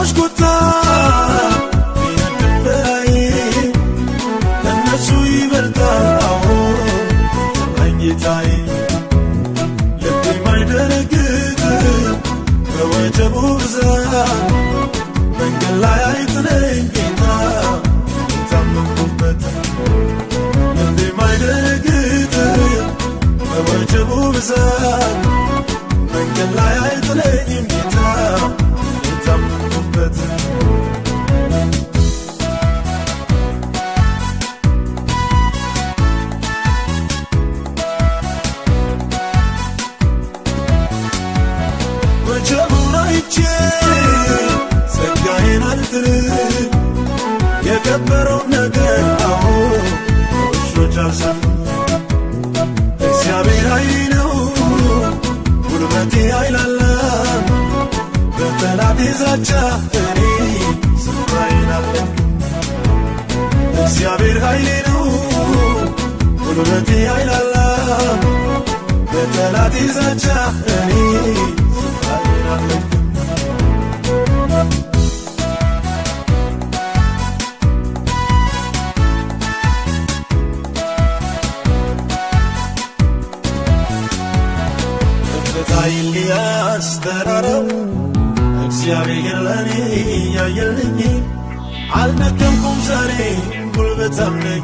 የሰዎች ቁጣ ቢነድበኝ ከነሱ ይበልጣል አዎ ጌታዬ ልቤ ማይደነግጥ በወጀቡ ብዛት መንገድ ላይ አይጥለኝ ጌታ ታመንኩበት ልቤ ማይደነግጥ በወጀቡ ብዛት መንገድ ላይ አይጥለኝም ጌታ ታመንኩበት ጸጋዬን አልጥልም የከበረው ነገር አዎ ውሾች አልሰሙም እግዚአብሔር ኃይሌ ነው ጉልበቴ አይላላም በጠላቴ ዛቻ እኔ ስፍራዬን አልለቅም እግዚአብሔር ኃይሌ ነው ጉልበቴ አይላላም በጠላቴ ዛቻ እኔ ስፍራዬን አልለቅም ያስተራረው እግዚአብሔር ለኔ ያየልኝ አልደከምኩም ዛሬ ጉልበታም ነኝ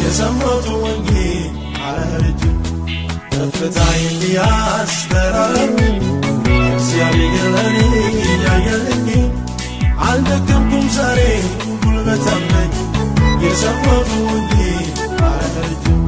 የሰማሁት ወንጌል አላረጅም ከፍታዬን ያስተራረው እግዚአብሔር ለኔ ያየልኝ አልደከምኩም ዛሬ ጉልበታም ነኝ የሰማሁት ወንጌል አላረጅም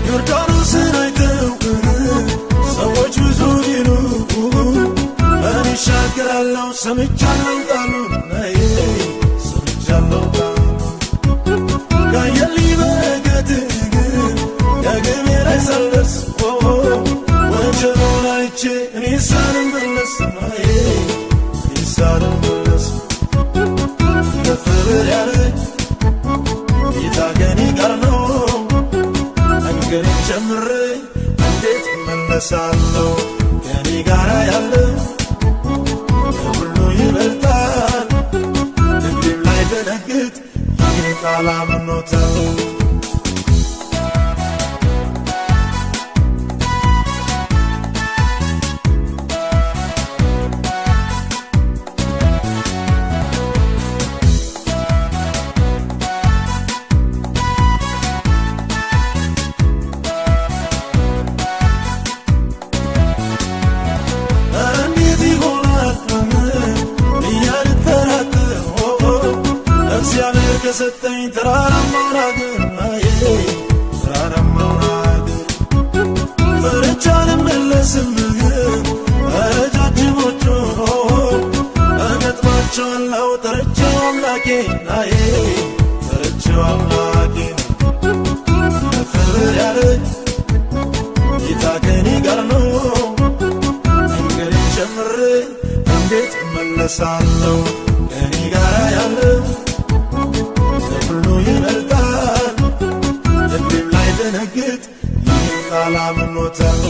ዮርዳኖስን አይተው ሰዎች ብዙ ቢሉ እኔ እሻገራለሁ ሰምቻለሁ ቃሉን ሰምቻለሁ ያየልኝ በረከት ከግቤ ላይ ሳልደርስ ወጀቡን አይቼ እኔ ሳልመለስ ከፍር ያለኝ ጌታ ከእኔ ጋር ነው መንገዴን ጀምሬ እንዴት እመለሳለሁ ከእኔ ጋር ያለው ከሁሉ ይበልጣል ልቤም ላይ ደነግጥ ይህን ቃል አምኖታል ከሰጠኝ ተራራማውን አገር ፈርቼ አልመለስም ረጃጅሞቹ እገጥማቸዋለሁ ጠርቼው አምላኬን ጠርቼው አምላኬን ከፍር ያለኝ ጌታ ከእኔ ጋር ነው መንገዴን ጀምሬ እንዴት እመለሳለሁ ከእኔ ጋር ያለው ሁሉ ይበልጣል ልቤም ላይ ደነግጥ ይህን ቃል አምኖታል